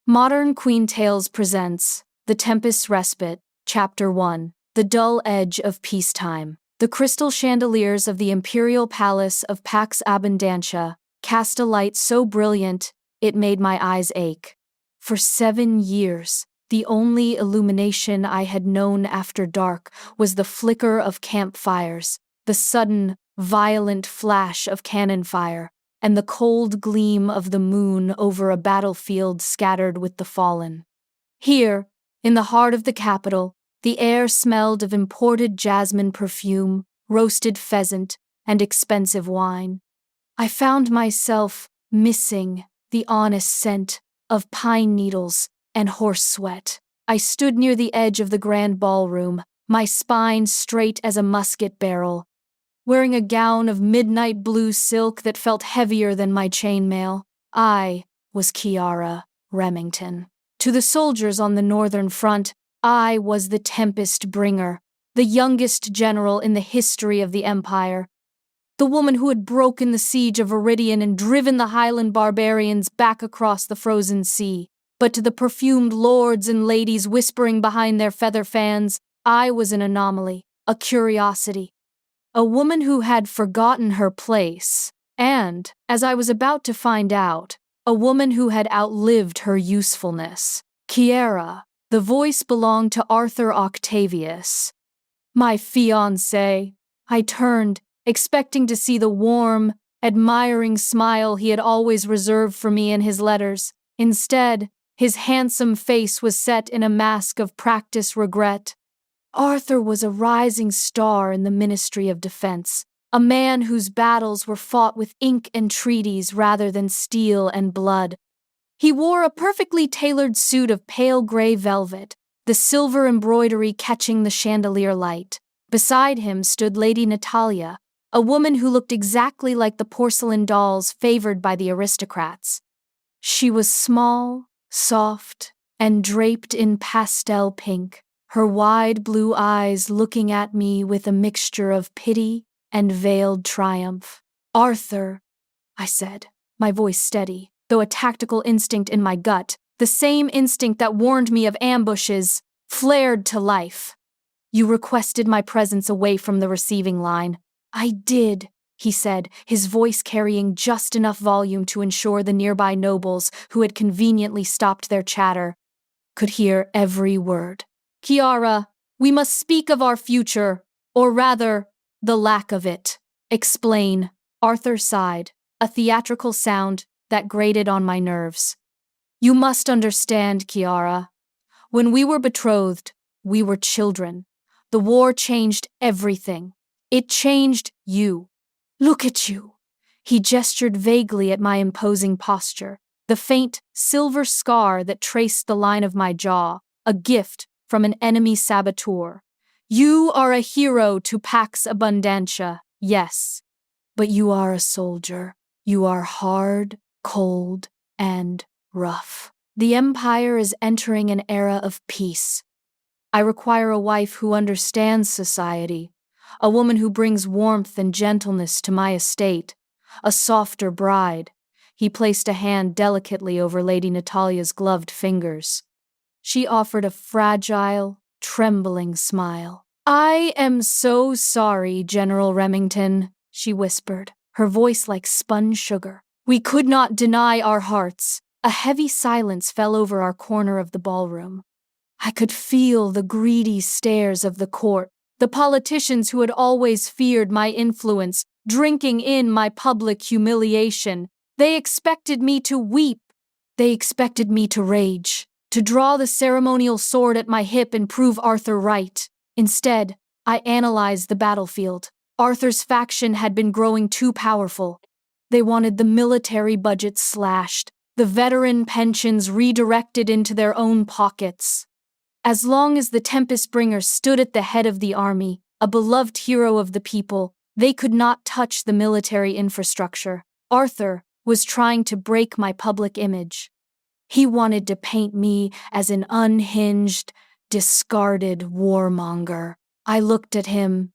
ModernQueenTales presents The Tempest Respite, Chapter 1, The Dull Edge of Peacetime. The crystal chandeliers of the imperial palace of Pax Abundantia cast a light so brilliant it made my eyes ache. For 7 years, the only illumination I had known after dark was the flicker of campfires, the sudden, violent flash of cannon fire, and the cold gleam of the moon over a battlefield scattered with the fallen. Here, in the heart of the capital, the air smelled of imported jasmine perfume, roasted pheasant, and expensive wine. I found myself missing the honest scent of pine needles and horse sweat. I stood near the edge of the grand ballroom, my spine straight as a musket barrel, wearing a gown of midnight blue silk that felt heavier than my chainmail. I was Kiara Remington. To the soldiers on the northern front, I was the Tempest Bringer, the youngest general in the history of the Empire, the woman who had broken the siege of Viridian and driven the Highland barbarians back across the frozen sea. But to the perfumed lords and ladies whispering behind their feather fans, I was an anomaly, a curiosity. A woman who had forgotten her place, and, as I was about to find out, a woman who had outlived her usefulness. Kiara, the voice belonged to Arthur Octavius. My fiancé. I turned, expecting to see the warm, admiring smile he had always reserved for me in his letters. Instead, his handsome face was set in a mask of practiced regret. Arthur was a rising star in the Ministry of Defense, a man whose battles were fought with ink and treaties rather than steel and blood. He wore a perfectly tailored suit of pale gray velvet, the silver embroidery catching the chandelier light. Beside him stood Lady Natalia, a woman who looked exactly like the porcelain dolls favored by the aristocrats. She was small, soft, and draped in pastel pink, her wide blue eyes looking at me with a mixture of pity and veiled triumph. Arthur, I said, my voice steady, though a tactical instinct in my gut, the same instinct that warned me of ambushes, flared to life. You requested my presence away from the receiving line. I did, he said, his voice carrying just enough volume to ensure the nearby nobles, who had conveniently stopped their chatter, could hear every word. Kiara, we must speak of our future, or rather, the lack of it. Explain. Arthur sighed, a theatrical sound that grated on my nerves. You must understand, Kiara. When we were betrothed, we were children. The war changed everything. It changed you. Look at you. He gestured vaguely at my imposing posture, the faint silver scar that traced the line of my jaw, a gift from an enemy saboteur. You are a hero to Pax Abundantia, yes, but you are a soldier. You are hard, cold, and rough. The Empire is entering an era of peace. I require a wife who understands society, a woman who brings warmth and gentleness to my estate, a softer bride. He placed a hand delicately over Lady Natalia's gloved fingers. She offered a fragile, trembling smile. I am so sorry, General Remington, she whispered, her voice like spun sugar. We could not deny our hearts. A heavy silence fell over our corner of the ballroom. I could feel the greedy stares of the court, the politicians who had always feared my influence, drinking in my public humiliation. They expected me to weep. They expected me to rage, to draw the ceremonial sword at my hip and prove Arthur right. Instead, I analyzed the battlefield. Arthur's faction had been growing too powerful. They wanted the military budget slashed, the veteran pensions redirected into their own pockets. As long as the Tempest Bringer stood at the head of the army, a beloved hero of the people, they could not touch the military infrastructure. Arthur was trying to break my public image. He wanted to paint me as an unhinged, discarded warmonger. I looked at him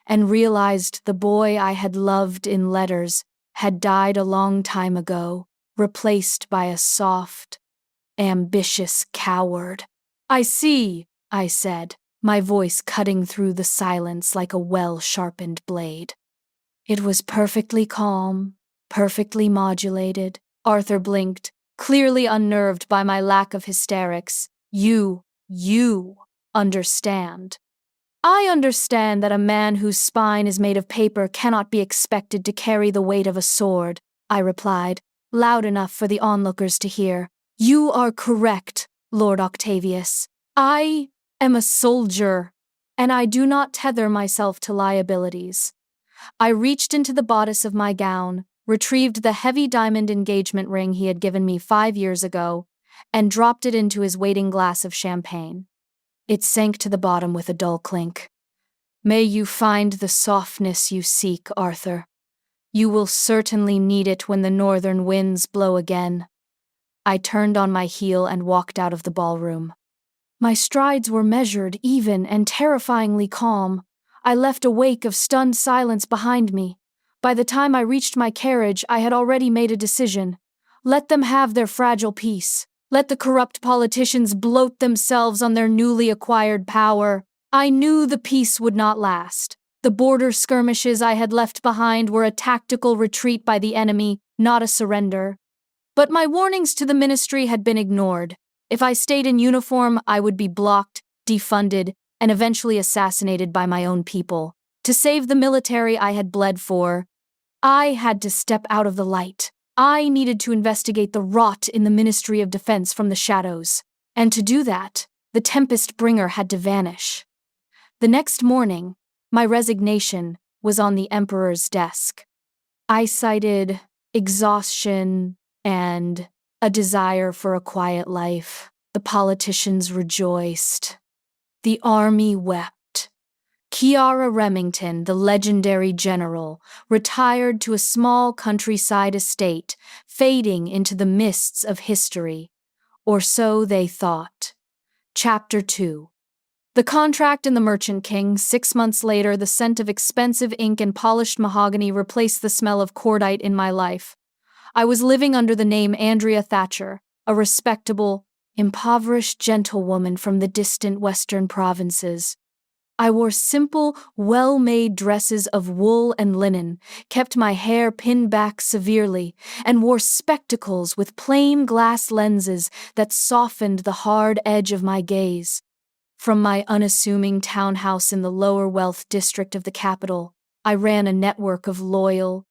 and realized the boy I had loved in letters had died a long time ago, replaced by a soft, Ambitious coward. I see, I said, my voice cutting through the silence like a well-sharpened blade. It was perfectly calm, perfectly modulated. Arthur blinked, clearly unnerved by my lack of hysterics. You understand. I understand that a man whose spine is made of paper cannot be expected to carry the weight of a sword, I replied, loud enough for the onlookers to hear. You are correct, Lord Octavius. I am a soldier, and I do not tether myself to liabilities. I reached into the bodice of my gown, retrieved the heavy diamond engagement ring he had given me 5 years ago, and dropped it into his waiting glass of champagne. It sank to the bottom with a dull clink. May you find the softness you seek, Arthur. You will certainly need it when the northern winds blow again. I turned on my heel and walked out of the ballroom. My strides were measured, even, and terrifyingly calm. I left a wake of stunned silence behind me. By the time I reached my carriage, I had already made a decision. Let them have their fragile peace. Let the corrupt politicians bloat themselves on their newly acquired power. I knew the peace would not last. The border skirmishes I had left behind were a tactical retreat by the enemy, not a surrender. But my warnings to the ministry had been ignored. If I stayed in uniform, I would be blocked, defunded, and eventually assassinated by my own people. To save the military I had bled for, I had to step out of the light. I needed to investigate the rot in the Ministry of Defense from the shadows. And to do that, the Tempest Bringer had to vanish. The next morning, my resignation was on the Emperor's desk. I cited exhaustion and a desire for a quiet life. The politicians rejoiced. The army wept. Kiara Remington, the legendary general, retired to a small countryside estate, fading into the mists of history. Or so they thought. Chapter 2. The Contract and the Merchant King. 6 months later, the scent of expensive ink and polished mahogany replaced the smell of cordite in my life. I was living under the name Andrea Thatcher, a respectable, impoverished gentlewoman from the distant western provinces. I wore simple, well-made dresses of wool and linen, kept my hair pinned back severely, and wore spectacles with plain glass lenses that softened the hard edge of my gaze. From my unassuming townhouse in the lower wealth district of the capital, I ran a network of loyal,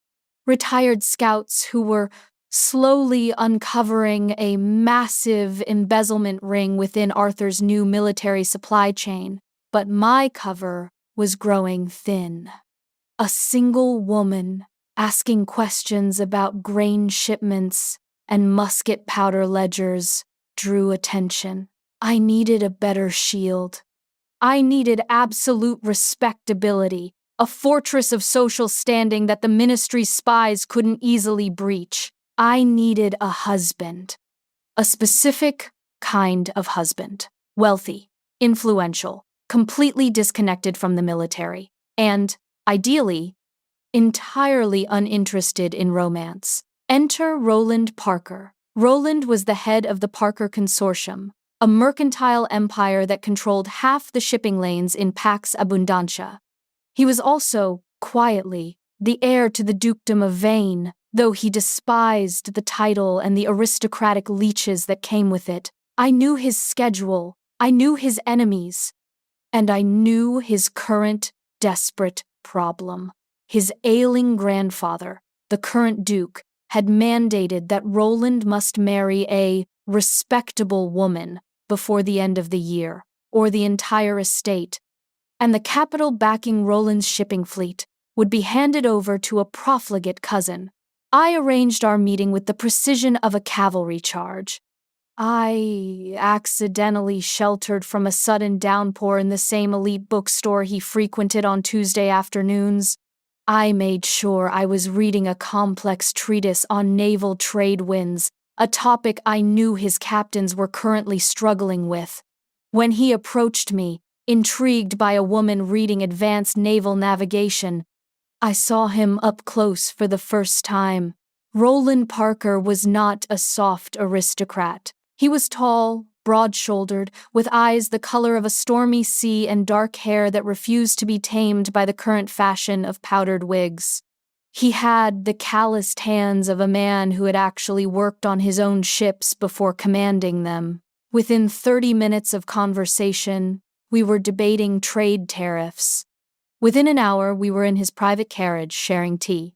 retired scouts who were slowly uncovering a massive embezzlement ring within Arthur's new military supply chain. But my cover was growing thin. A single woman asking questions about grain shipments and musket powder ledgers drew attention. I needed a better shield. I needed absolute respectability, a fortress of social standing that the ministry's spies couldn't easily breach. I needed a husband. A specific kind of husband. Wealthy, influential, completely disconnected from the military, and, ideally, entirely uninterested in romance. Enter Roland Parker. Roland was the head of the Parker Consortium, a mercantile empire that controlled half the shipping lanes in Pax Abundantia. He was also, quietly, the heir to the dukedom of Vane, though he despised the title and the aristocratic leeches that came with it. I knew his schedule, I knew his enemies, and I knew his current, desperate problem. His ailing grandfather, the current duke, had mandated that Roland must marry a respectable woman before the end of the year, or the entire estate, and the capital backing Roland's shipping fleet would be handed over to a profligate cousin. I arranged our meeting with the precision of a cavalry charge. I accidentally sheltered from a sudden downpour in the same elite bookstore he frequented on Tuesday afternoons. I made sure I was reading a complex treatise on naval trade winds, a topic I knew his captains were currently struggling with. When he approached me, intrigued by a woman reading advanced naval navigation, I saw him up close for the first time. Roland Parker was not a soft aristocrat. He was tall, broad-shouldered, with eyes the color of a stormy sea and dark hair that refused to be tamed by the current fashion of powdered wigs. He had the calloused hands of a man who had actually worked on his own ships before commanding them. Within 30 minutes of conversation, we were debating trade tariffs. Within an hour, we were in his private carriage, sharing tea.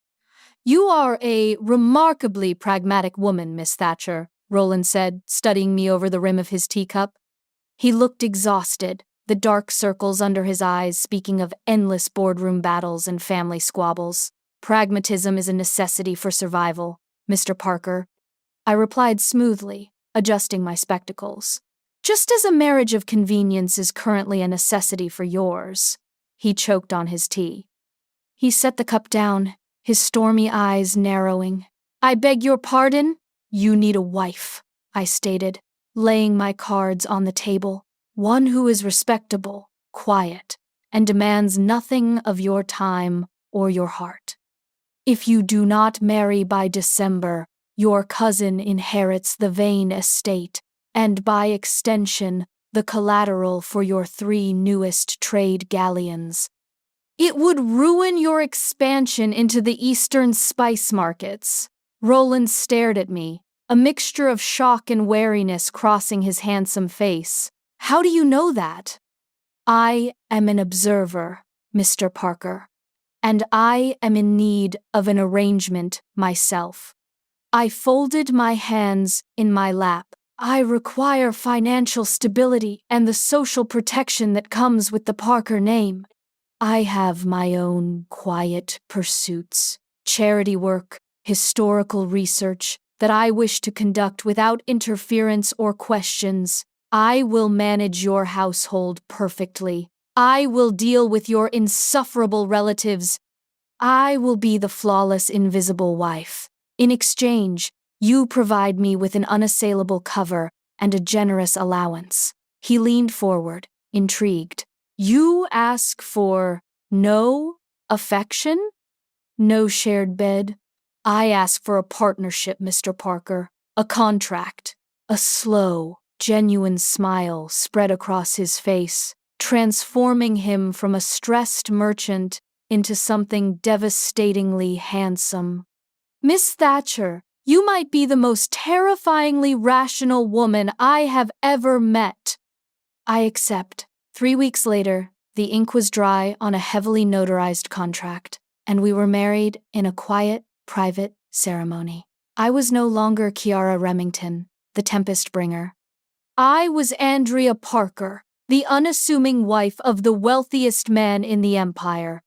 "You are a remarkably pragmatic woman, Miss Thatcher," Roland said, studying me over the rim of his teacup. He looked exhausted, the dark circles under his eyes speaking of endless boardroom battles and family squabbles. "Pragmatism is a necessity for survival, Mr. Parker." I replied smoothly, adjusting my spectacles. "Just as a marriage of convenience is currently a necessity for yours." He choked on his tea. He set the cup down, his stormy eyes narrowing. "I beg your pardon? You need a wife," I stated, laying my cards on the table. "One who is respectable, quiet, and demands nothing of your time or your heart. If you do not marry by December, your cousin inherits the Vane estate, and by extension, the collateral for your 3 newest trade galleons. It would ruin your expansion into the eastern spice markets." Roland stared at me, a mixture of shock and wariness crossing his handsome face. "How do you know that?" "I am an observer, Mr. Parker, and I am in need of an arrangement myself." I folded my hands in my lap. "I require financial stability and the social protection that comes with the Parker name. I have my own quiet pursuits, charity work, historical research that I wish to conduct without interference or questions. I will manage your household perfectly. I will deal with your insufferable relatives. I will be the flawless invisible wife. In exchange, you provide me with an unassailable cover and a generous allowance." He leaned forward, intrigued. "You ask for no affection? No shared bed? I ask for a partnership, Mr. Parker. A contract." A slow, genuine smile spread across his face, transforming him from a stressed merchant into something devastatingly handsome. "Miss Thatcher, you might be the most terrifyingly rational woman I have ever met." "I accept." 3 weeks later, the ink was dry on a heavily notarized contract, and we were married in a quiet, private ceremony. I was no longer Kiara Remington, the Tempest Bringer. I was Andrea Parker, the unassuming wife of the wealthiest man in the Empire.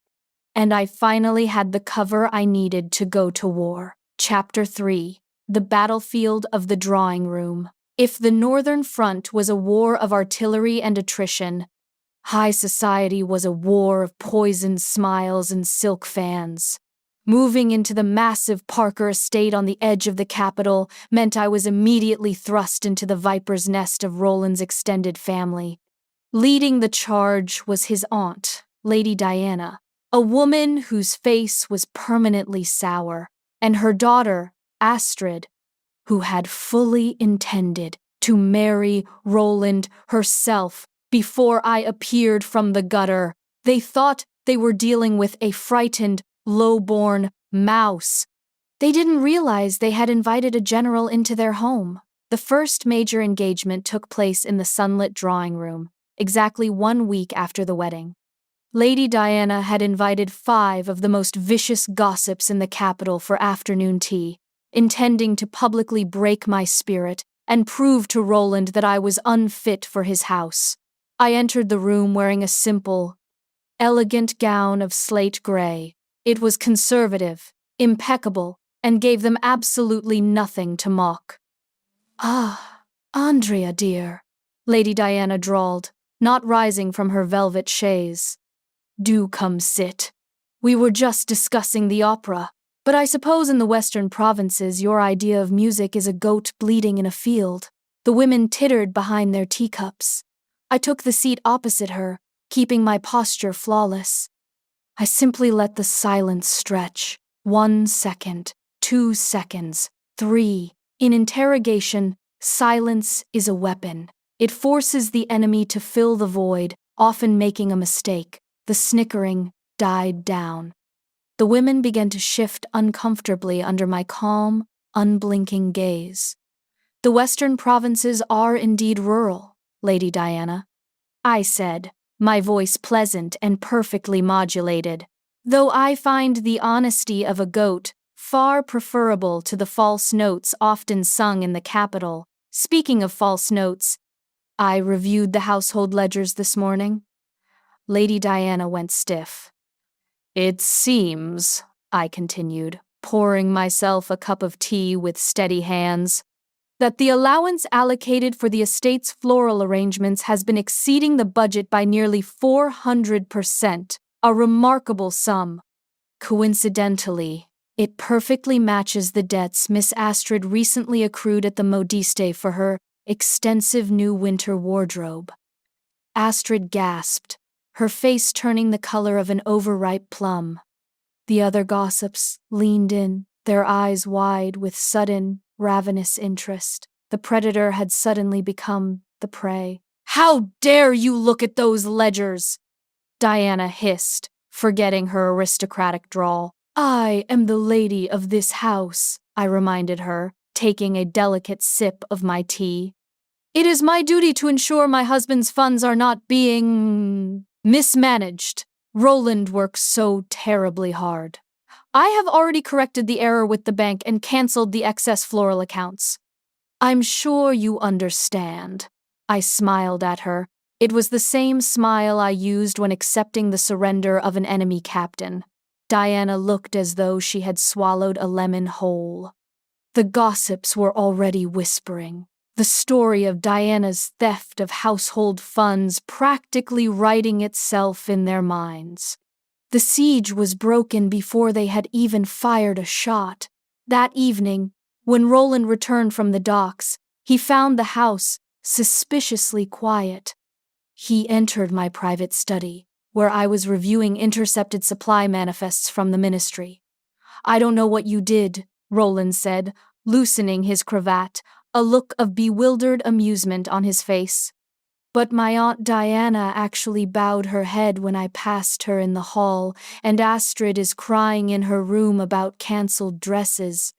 And I finally had the cover I needed to go to war. Chapter 3. The Battlefield of the Drawing Room. If the Northern Front was a war of artillery and attrition, high society was a war of poisoned smiles and silk fans. Moving into the massive Parker estate on the edge of the capital meant I was immediately thrust into the viper's nest of Roland's extended family. Leading the charge was his aunt, Lady Diana, a woman whose face was permanently sour, and her daughter, Astrid, who had fully intended to marry Roland herself before I appeared from the gutter. They thought they were dealing with a frightened, low-born mouse. They didn't realize they had invited a general into their home. The first major engagement took place in the sunlit drawing room, exactly 1 week after the wedding. Lady Diana had invited 5 of the most vicious gossips in the capital for afternoon tea, intending to publicly break my spirit and prove to Roland that I was unfit for his house. I entered the room wearing a simple, elegant gown of slate gray. It was conservative, impeccable, and gave them absolutely nothing to mock. "Ah, Andrea, dear," Lady Diana drawled, not rising from her velvet chaise. "Do come sit. We were just discussing the opera, but I suppose in the western provinces your idea of music is a goat bleeding in a field." The women tittered behind their teacups. I took the seat opposite her, keeping my posture flawless. I simply let the silence stretch. 1 second, 2 seconds, 3. In interrogation, Silence is a weapon. It forces the enemy to fill the void, often making a mistake. The snickering died down. The women began to shift uncomfortably under my calm, unblinking gaze. The western provinces are indeed rural, Lady Diana, I said, my voice pleasant and perfectly modulated, though I find the honesty of a goat far preferable to the false notes often sung in the capital. Speaking of false notes, I reviewed the household ledgers this morning. Lady Diana went stiff. It seems, I continued, pouring myself a cup of tea with steady hands, that the allowance allocated for the estate's floral arrangements has been exceeding the budget by nearly 400%, a remarkable sum. Coincidentally, it perfectly matches the debts Miss Astrid recently accrued at the Modiste for her extensive new winter wardrobe. Astrid gasped, her face turning the color of an overripe plum. The other gossips leaned in, their eyes wide with sudden, ravenous interest. The predator had suddenly become the prey. "How dare you look at those ledgers?" Diana hissed, forgetting her aristocratic drawl. "I am the lady of this house," I reminded her, taking a delicate sip of my tea. "It is my duty to ensure my husband's funds are not being mismanaged. Roland works so terribly hard. I have already corrected the error with the bank and cancelled the excess floral accounts." "I'm sure you understand." I smiled at her. It was the same smile I used when accepting the surrender of an enemy captain. Diana looked as though she had swallowed a lemon whole. The gossips were already whispering, the story of Diana's theft of household funds practically writing itself in their minds. The siege was broken before they had even fired a shot. That evening, when Roland returned from the docks, he found the house suspiciously quiet. He entered my private study, where I was reviewing intercepted supply manifests from the ministry. "I don't know what you did," Roland said, loosening his cravat, a look of bewildered amusement on his face. "But my Aunt Diana actually bowed her head when I passed her in the hall, and Astrid is crying in her room about cancelled dresses.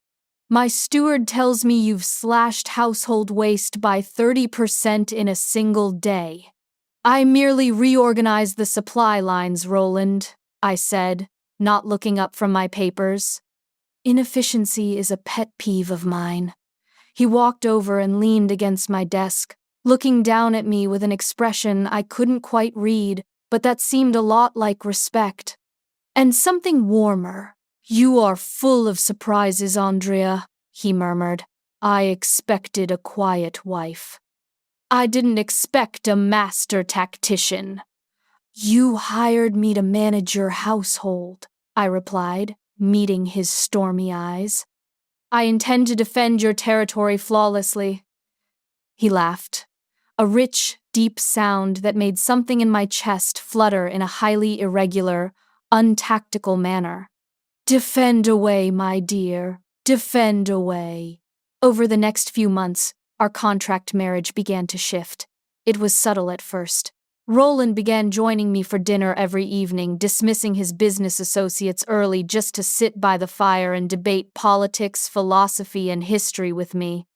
My steward tells me you've slashed household waste by 30% in a single day." "I merely reorganized the supply lines, Roland," I said, not looking up from my papers. Inefficiency is a pet peeve of mine. He walked over and leaned against my desk, looking down at me with an expression I couldn't quite read, but that seemed a lot like respect. And something warmer. "You are full of surprises, Andrea," he murmured. "I expected a quiet wife." "I didn't expect a master tactician." "You hired me to manage your household," I replied, meeting his stormy eyes. "I intend to defend your territory flawlessly." He laughed, a rich, deep sound that made something in my chest flutter in a highly irregular, untactical manner. "Defend away, my dear, defend away." Over the next few months, our contract marriage began to shift. It was subtle at first. Roland began joining me for dinner every evening, dismissing his business associates early just to sit by the fire and debate politics, philosophy, and history with me.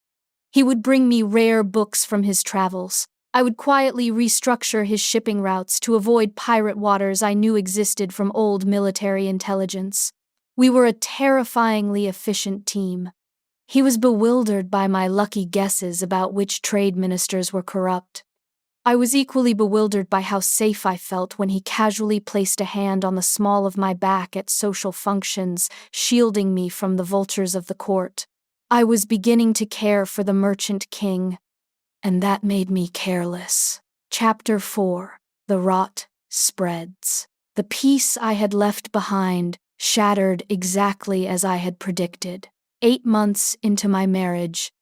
He would bring me rare books from his travels. I would quietly restructure his shipping routes to avoid pirate waters I knew existed from old military intelligence. We were a terrifyingly efficient team. He was bewildered by my lucky guesses about which trade ministers were corrupt. I was equally bewildered by how safe I felt when he casually placed a hand on the small of my back at social functions, shielding me from the vultures of the court. I was beginning to care for the merchant king, and that made me careless. Chapter 4. The Rot Spreads. The peace I had left behind shattered exactly as I had predicted. 8 months into my marriage,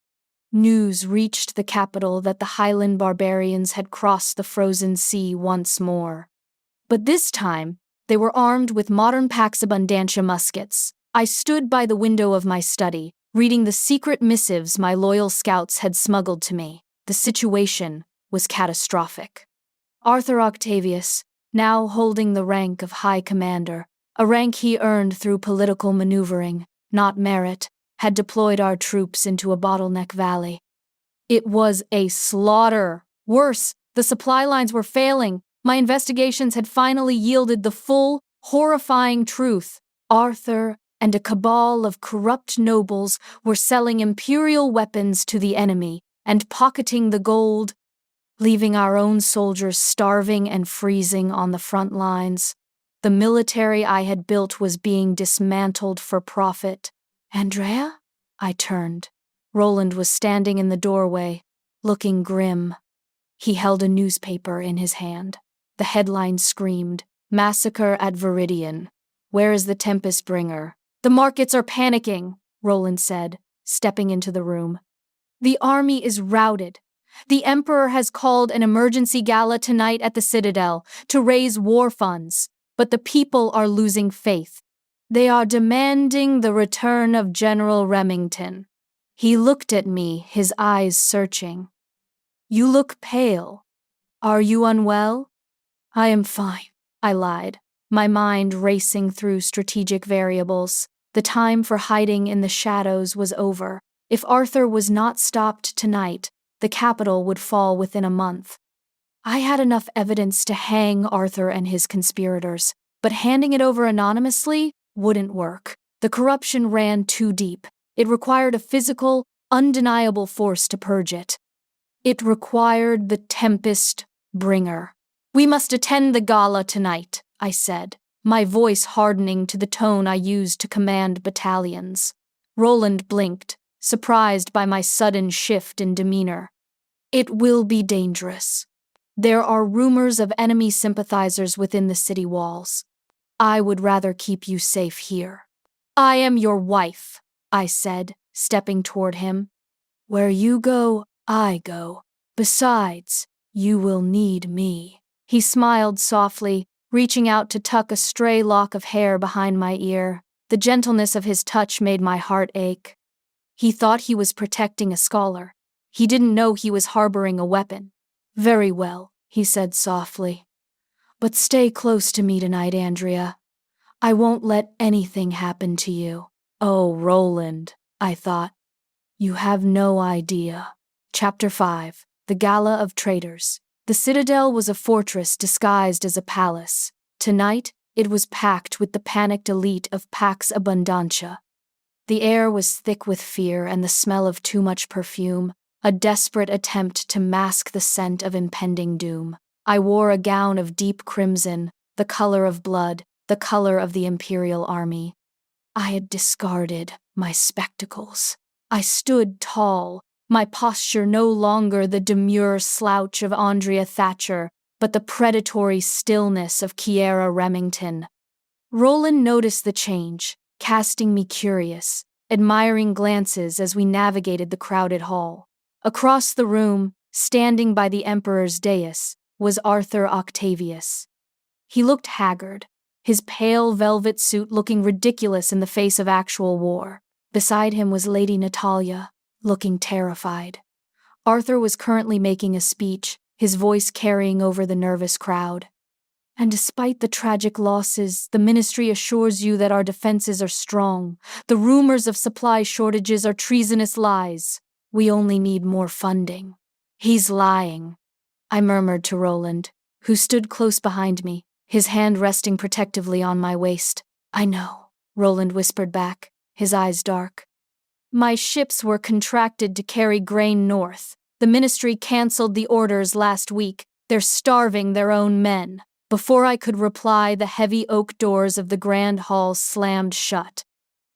news reached the capital that the Highland barbarians had crossed the frozen sea once more. But this time, they were armed with modern Pax Abundantia muskets. I stood by the window of my study, reading the secret missives my loyal scouts had smuggled to me. The situation was catastrophic. Arthur Octavius, now holding the rank of High Commander, a rank he earned through political maneuvering, not merit, had deployed our troops into a bottleneck valley. It was a slaughter. Worse, the supply lines were failing. My investigations had finally yielded the full, horrifying truth. Arthur and a cabal of corrupt nobles were selling imperial weapons to the enemy and pocketing the gold, leaving our own soldiers starving and freezing on the front lines. The military I had built was being dismantled for profit. Andrea? I turned. Roland was standing in the doorway, looking grim. He held a newspaper in his hand. The headline screamed, "Massacre at Viridian. Where is the Tempest Bringer?" "The markets are panicking," Roland said, stepping into the room. "The army is routed. The Emperor has called an emergency gala tonight at the Citadel to raise war funds, but the people are losing faith. They are demanding the return of General Remington." He looked at me, his eyes searching. "You look pale. Are you unwell?" "I am fine," I lied, my mind racing through strategic variables. The time for hiding in the shadows was over. If Arthur was not stopped tonight, the capital would fall within a month. I had enough evidence to hang Arthur and his conspirators, but handing it over anonymously wouldn't work. The corruption ran too deep. It required a physical, undeniable force to purge it. It required the Tempest Bringer. "We must attend the gala tonight," I said, my voice hardening to the tone I used to command battalions. Roland blinked, surprised by my sudden shift in demeanor. "It will be dangerous. There are rumors of enemy sympathizers within the city walls. I would rather keep you safe here." "I am your wife," I said, stepping toward him. "Where you go, I go. Besides, you will need me." He smiled softly, reaching out to tuck a stray lock of hair behind my ear. The gentleness of his touch made my heart ache. He thought he was protecting a scholar. He didn't know he was harboring a weapon. "Very well," he said softly. "But stay close to me tonight, Andrea. I won't let anything happen to you." "Oh, Roland," I thought. "You have no idea." Chapter 5. The Gala of Traitors. The Citadel was a fortress disguised as a palace. Tonight, it was packed with the panicked elite of Pax Abundantia. The air was thick with fear and the smell of too much perfume, a desperate attempt to mask the scent of impending doom. I wore a gown of deep crimson, the color of blood, the color of the Imperial Army. I had discarded my spectacles. I stood tall, my posture no longer the demure slouch of Andrea Thatcher, but the predatory stillness of Kiara Remington. Roland noticed the change, casting me curious, admiring glances as we navigated the crowded hall. Across the room, standing by the Emperor's dais, was Arthur Octavius. He looked haggard, his pale velvet suit looking ridiculous in the face of actual war. Beside him was Lady Natalia, looking terrified. Arthur was currently making a speech, his voice carrying over the nervous crowd. "And despite the tragic losses, the ministry assures you that our defenses are strong. The rumors of supply shortages are treasonous lies. We only need more funding." "He's lying," I murmured to Roland, who stood close behind me, his hand resting protectively on my waist. "I know," Roland whispered back, his eyes dark. "My ships were contracted to carry grain north. The ministry canceled the orders last week. They're starving their own men." Before I could reply, the heavy oak doors of the grand hall slammed shut.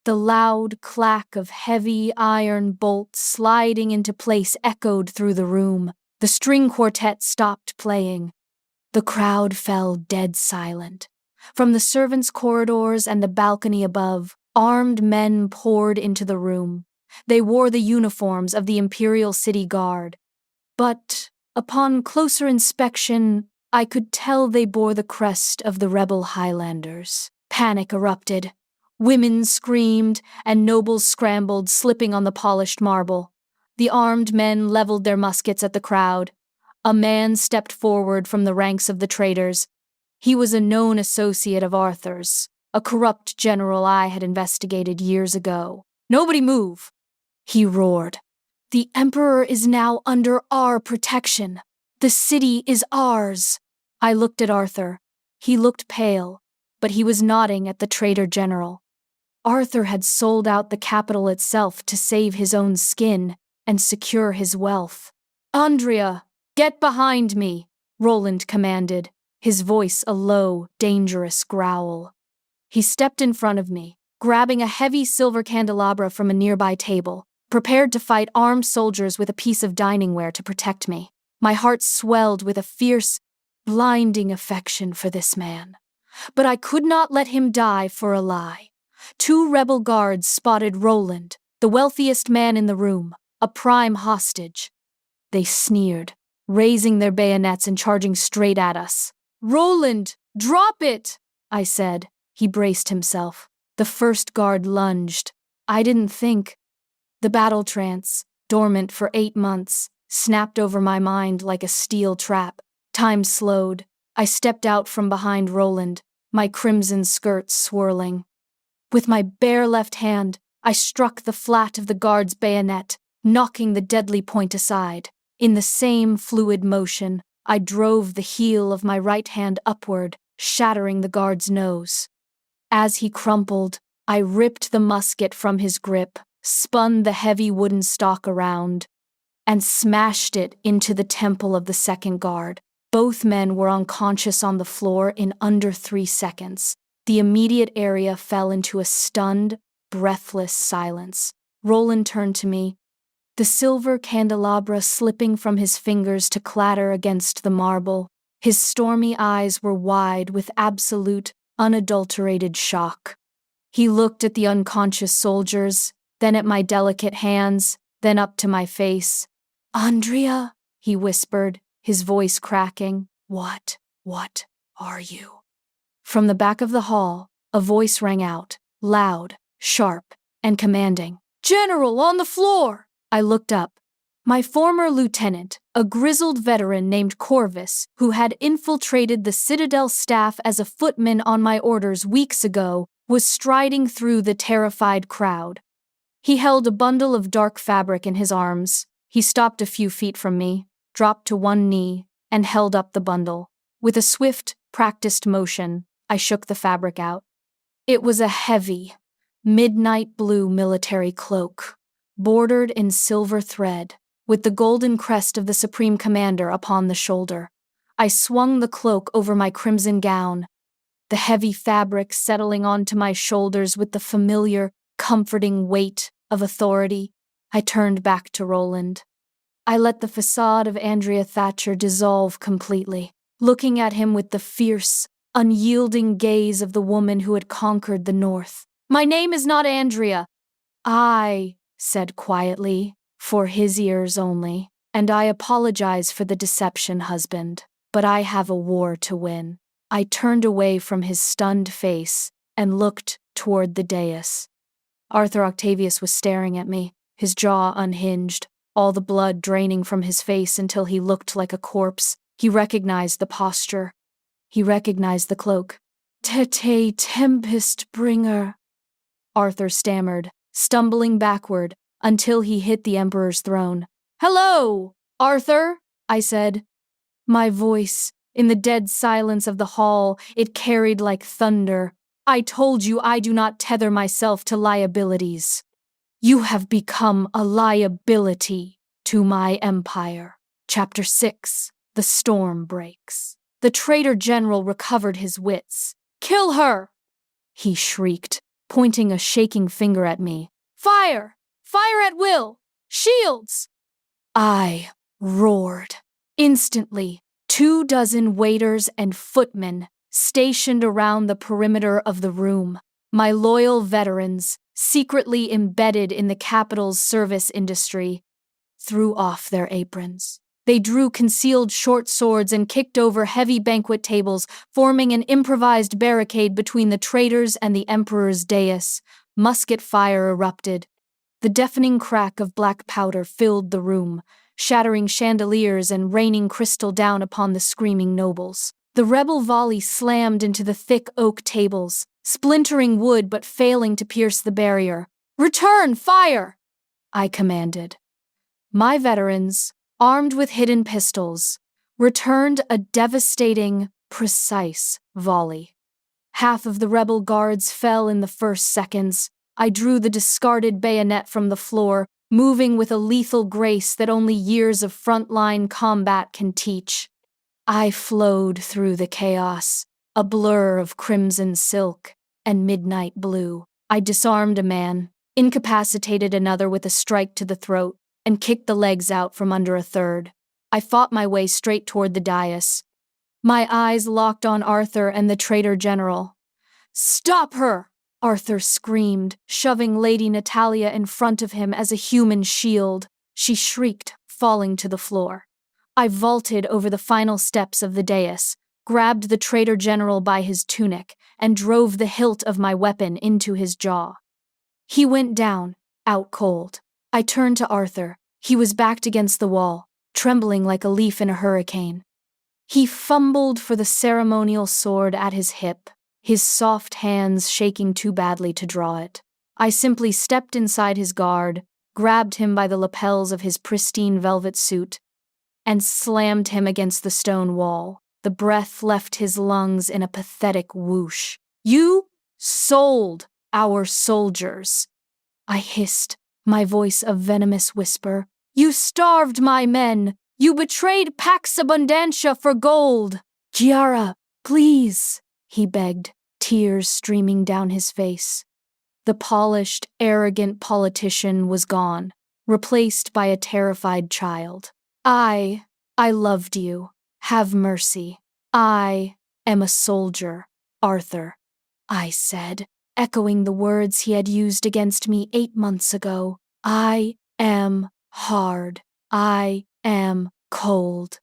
The loud clack of heavy iron bolts sliding into place echoed through the room. The string quartet stopped playing. The crowd fell dead silent. From the servants' corridors and the balcony above, armed men poured into the room. They wore the uniforms of the Imperial City Guard. But, upon closer inspection, I could tell they bore the crest of the rebel Highlanders. Panic erupted. Women screamed, and nobles scrambled, slipping on the polished marble. The armed men leveled their muskets at the crowd. A man stepped forward from the ranks of the traitors. He was a known associate of Arthur's, a corrupt general I had investigated years ago. "Nobody move!" he roared. "The Emperor is now under our protection. The city is ours." I looked at Arthur. He looked pale, but he was nodding at the traitor general. Arthur had sold out the capital itself to save his own skin and secure his wealth. "Andrea, get behind me," Roland commanded, his voice a low, dangerous growl. He stepped in front of me, grabbing a heavy silver candelabra from a nearby table, prepared to fight armed soldiers with a piece of diningware to protect me. My heart swelled with a fierce, blinding affection for this man. But I could not let him die for a lie. 2 rebel guards spotted Roland, the wealthiest man in the room, a prime hostage. They sneered, raising their bayonets and charging straight at us. "Roland, drop it!" I said. He braced himself. The first guard lunged. I didn't think. The battle trance, dormant for 8 months, snapped over my mind like a steel trap. Time slowed. I stepped out from behind Roland, my crimson skirt swirling. With my bare left hand, I struck the flat of the guard's bayonet, knocking the deadly point aside. In the same fluid motion, I drove the heel of my right hand upward, shattering the guard's nose. As he crumpled, I ripped the musket from his grip, spun the heavy wooden stock around, and smashed it into the temple of the second guard. Both men were unconscious on the floor in under 3 seconds. The immediate area fell into a stunned, breathless silence. Roland turned to me, the silver candelabra slipping from his fingers to clatter against the marble. His stormy eyes were wide with absolute, unadulterated shock. He looked at the unconscious soldiers, then at my delicate hands, then up to my face. "Andrea," he whispered, his voice cracking. What are you?" From the back of the hall, a voice rang out, loud, sharp, and commanding. "General, on the floor!" I looked up. My former lieutenant, a grizzled veteran named Corvus, who had infiltrated the Citadel staff as a footman on my orders weeks ago, was striding through the terrified crowd. He held a bundle of dark fabric in his arms. He stopped a few feet from me, dropped to one knee, and held up the bundle. With a swift, practiced motion, I shook the fabric out. It was a heavy, midnight blue military cloak, bordered in silver thread, with the golden crest of the Supreme Commander upon the shoulder. I swung the cloak over my crimson gown, the heavy fabric settling onto my shoulders with the familiar, comforting weight of authority. I turned back to Roland. I let the facade of Andrea Thatcher dissolve completely, looking at him with the fierce, unyielding gaze of the woman who had conquered the North. "My name is not Andrea," I said quietly, for his ears only, "and I apologize for the deception, husband, but I have a war to win." I turned away from his stunned face and looked toward the dais. Arthur Octavius was staring at me, his jaw unhinged, all the blood draining from his face until he looked like a corpse. He recognized the posture. He recognized the cloak. Tempest Bringer," Arthur stammered, stumbling backward until he hit the Emperor's throne. "Hello, Arthur," I said. My voice, in the dead silence of the hall, it carried like thunder. "I told you I do not tether myself to liabilities. You have become a liability to my empire." Chapter 6. The Storm Breaks. The traitor general recovered his wits. "Kill her!" he shrieked, pointing a shaking finger at me. "Fire! Fire at will! Shields!" I roared. Instantly, 24 waiters and footmen stationed around the perimeter of the room, my loyal veterans, secretly embedded in the capital's service industry, threw off their aprons. They drew concealed short swords and kicked over heavy banquet tables, forming an improvised barricade between the traitors and the emperor's dais. Musket fire erupted. The deafening crack of black powder filled the room, shattering chandeliers and raining crystal down upon the screaming nobles. The rebel volley slammed into the thick oak tables, splintering wood but failing to pierce the barrier. "Return fire!" I commanded. My veterans, armed with hidden pistols, returned a devastating, precise volley. Half of the rebel guards fell in the first seconds. I drew the discarded bayonet from the floor, moving with a lethal grace that only years of frontline combat can teach. I flowed through the chaos, a blur of crimson silk and midnight blue. I disarmed a man, incapacitated another with a strike to the throat, and kicked the legs out from under a third. I fought my way straight toward the dais. My eyes locked on Arthur and the traitor general. "Stop her!" Arthur screamed, shoving Lady Natalia in front of him as a human shield. She shrieked, falling to the floor. I vaulted over the final steps of the dais, grabbed the traitor general by his tunic, and drove the hilt of my weapon into his jaw. He went down, out cold. I turned to Arthur. He was backed against the wall, trembling like a leaf in a hurricane. He fumbled for the ceremonial sword at his hip, his soft hands shaking too badly to draw it. I simply stepped inside his guard, grabbed him by the lapels of his pristine velvet suit, and slammed him against the stone wall. The breath left his lungs in a pathetic whoosh. "You sold our soldiers," I hissed, my voice a venomous whisper. "You starved my men. You betrayed Pax Abundantia for gold." "Kiara, please," he begged, tears streaming down his face. The polished, arrogant politician was gone, replaced by a terrified child. I loved you. Have mercy. I am a soldier, Arthur," I said, echoing the words he had used against me 8 months ago. "I am hard. I am cold.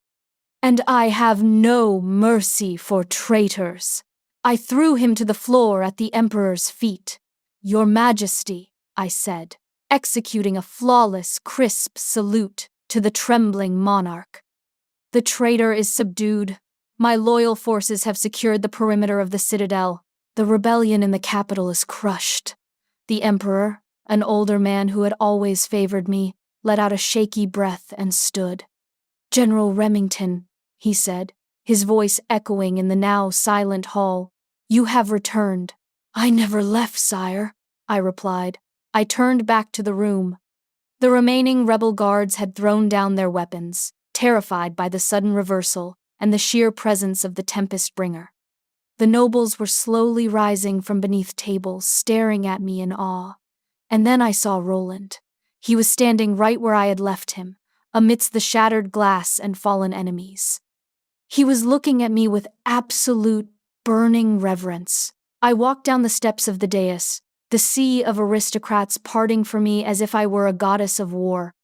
And I have no mercy for traitors." I threw him to the floor at the Emperor's feet. "Your Majesty," I said, executing a flawless, crisp salute to the trembling monarch. "The traitor is subdued. My loyal forces have secured the perimeter of the citadel. The rebellion in the capital is crushed." The Emperor, an older man who had always favored me, let out a shaky breath and stood. "General Remington," he said, his voice echoing in the now silent hall, "you have returned." "I never left, sire," I replied. I turned back to the room. The remaining rebel guards had thrown down their weapons, terrified by the sudden reversal and the sheer presence of the Tempest Bringer. The nobles were slowly rising from beneath tables, staring at me in awe. And then I saw Roland. He was standing right where I had left him, amidst the shattered glass and fallen enemies. He was looking at me with absolute, burning reverence. I walked down the steps of the dais, the sea of aristocrats parting for me as if I were a goddess of war.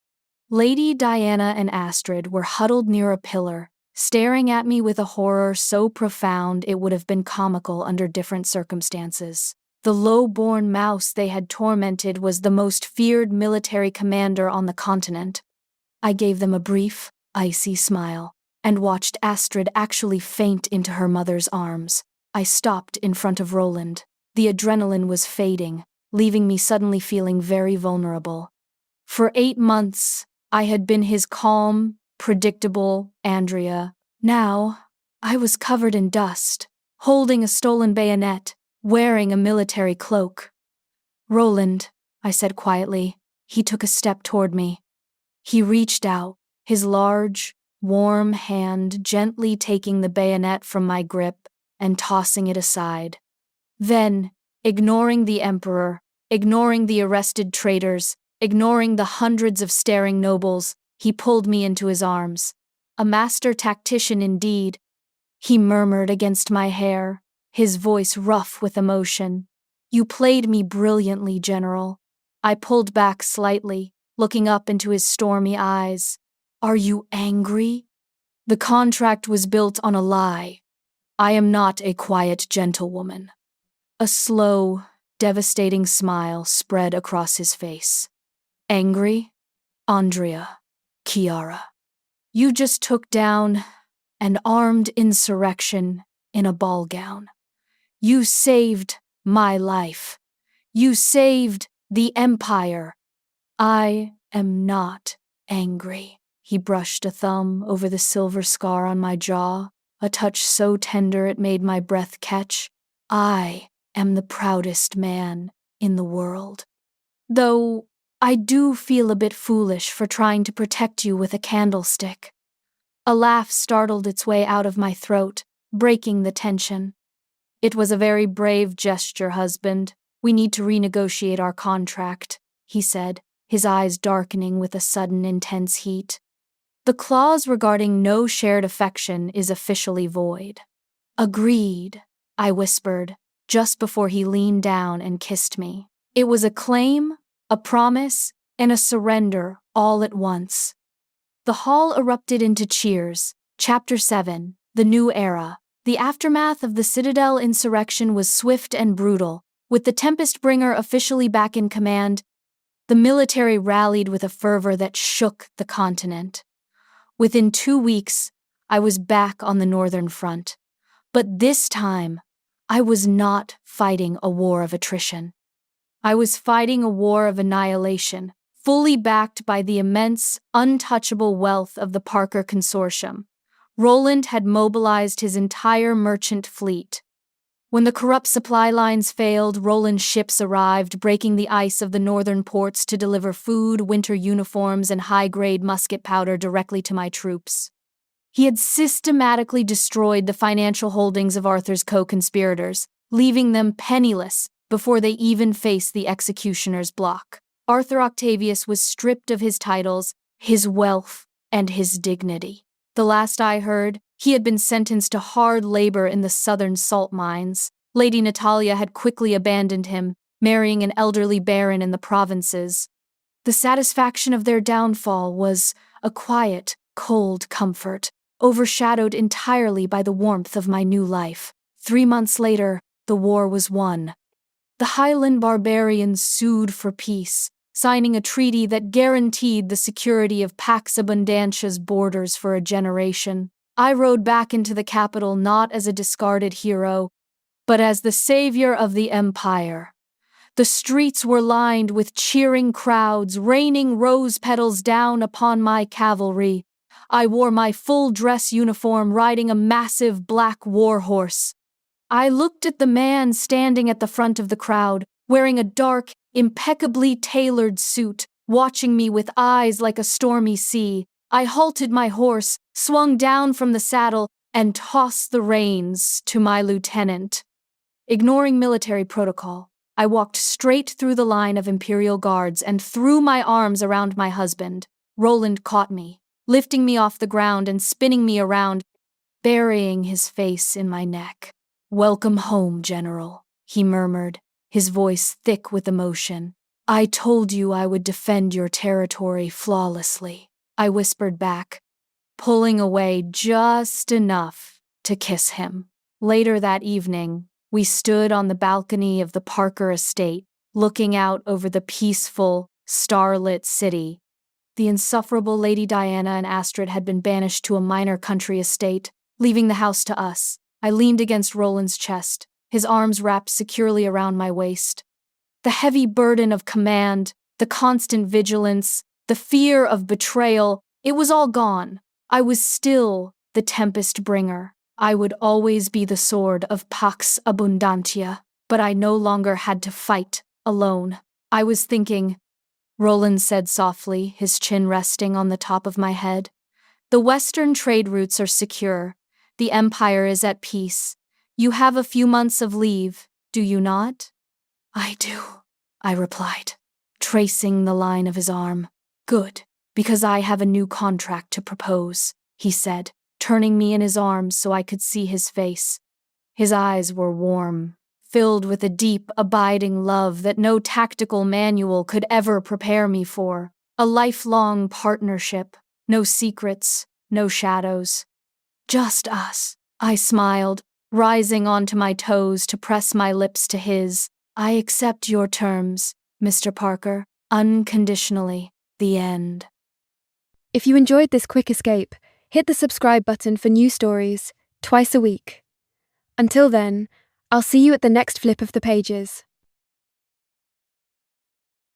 Lady Diana and Astrid were huddled near a pillar, staring at me with a horror so profound it would have been comical under different circumstances. The low-born mouse they had tormented was the most feared military commander on the continent. I gave them a brief, icy smile, and watched Astrid actually faint into her mother's arms. I stopped in front of Roland. The adrenaline was fading, leaving me suddenly feeling very vulnerable. For 8 months, I had been his calm, predictable Andrea. Now, I was covered in dust, holding a stolen bayonet, wearing a military cloak. "Roland," I said quietly. He took a step toward me. He reached out, his large, warm hand gently taking the bayonet from my grip and tossing it aside. Then, ignoring the Emperor, ignoring the arrested traitors, ignoring the hundreds of staring nobles, he pulled me into his arms. A master tactician indeed. He murmured against my hair, his voice rough with emotion. "You played me brilliantly, General." I pulled back slightly, looking up into his stormy eyes. Are you angry? The contract was built on a lie. I am not a quiet gentlewoman. A slow, devastating smile spread across his face. Angry? Andrea, Kiara. You just took down an armed insurrection in a ballgown. You saved my life. You saved the Empire. I am not angry. He brushed a thumb over the silver scar on my jaw, a touch so tender it made my breath catch. I am the proudest man in the world. Though I do feel a bit foolish for trying to protect you with a candlestick. A laugh startled its way out of my throat, breaking the tension. It was a very brave gesture, husband. We need to renegotiate our contract, he said, his eyes darkening with a sudden intense heat. The clause regarding no shared affection is officially void. Agreed, I whispered, just before he leaned down and kissed me. It was a claim, a promise, and a surrender all at once. The hall erupted into cheers. Chapter 7, The New Era. The aftermath of the Citadel insurrection was swift and brutal. With the Tempest Bringer officially back in command, the military rallied with a fervor that shook the continent. Within 2 weeks, I was back on the Northern Front. But this time, I was not fighting a war of attrition. I was fighting a war of annihilation, fully backed by the immense, untouchable wealth of the Parker Consortium. Roland had mobilized his entire merchant fleet. When the corrupt supply lines failed, Roland's ships arrived, breaking the ice of the northern ports to deliver food, winter uniforms, and high-grade musket powder directly to my troops. He had systematically destroyed the financial holdings of Arthur's co-conspirators, leaving them penniless before they even faced the executioner's block. Arthur Octavius was stripped of his titles, his wealth, and his dignity. The last I heard, he had been sentenced to hard labor in the southern salt mines. Lady Natalia had quickly abandoned him, marrying an elderly baron in the provinces. The satisfaction of their downfall was a quiet, cold comfort, overshadowed entirely by the warmth of my new life. 3 months later, the war was won. The Highland barbarians sued for peace, signing a treaty that guaranteed the security of Pax Abundantia's borders for a generation. I rode back into the capital not as a discarded hero, but as the savior of the Empire. The streets were lined with cheering crowds, raining rose petals down upon my cavalry. I wore my full dress uniform, riding a massive black war horse. I looked at the man standing at the front of the crowd, wearing a dark, impeccably tailored suit, watching me with eyes like a stormy sea. I halted my horse, swung down from the saddle, and tossed the reins to my lieutenant. Ignoring military protocol, I walked straight through the line of Imperial guards and threw my arms around my husband. Roland caught me, lifting me off the ground and spinning me around, burying his face in my neck. "Welcome home, General," he murmured, his voice thick with emotion. "I told you I would defend your territory flawlessly," I whispered back, pulling away just enough to kiss him. Later that evening, we stood on the balcony of the Parker estate, looking out over the peaceful, starlit city. The insufferable Lady Diana and Astrid had been banished to a minor country estate, leaving the house to us. I leaned against Roland's chest, his arms wrapped securely around my waist. The heavy burden of command, the constant vigilance, the fear of betrayal, it was all gone. I was still the Tempest Bringer. I would always be the sword of Pax Abundantia, but I no longer had to fight alone. I was thinking, Roland said softly, his chin resting on the top of my head. The western trade routes are secure. The Empire is at peace. You have a few months of leave, do you not? I do, I replied, tracing the line of his arm. Good, because I have a new contract to propose, he said, turning me in his arms so I could see his face. His eyes were warm, filled with a deep, abiding love that no tactical manual could ever prepare me for. A lifelong partnership, No secrets, no shadows. Just us. I smiled, rising onto my toes to press my lips to his. I accept your terms, Mr. Parker, unconditionally. The end. If you enjoyed this quick escape, hit the subscribe button for new stories twice a week. Until then, I'll see you at the next flip of the pages.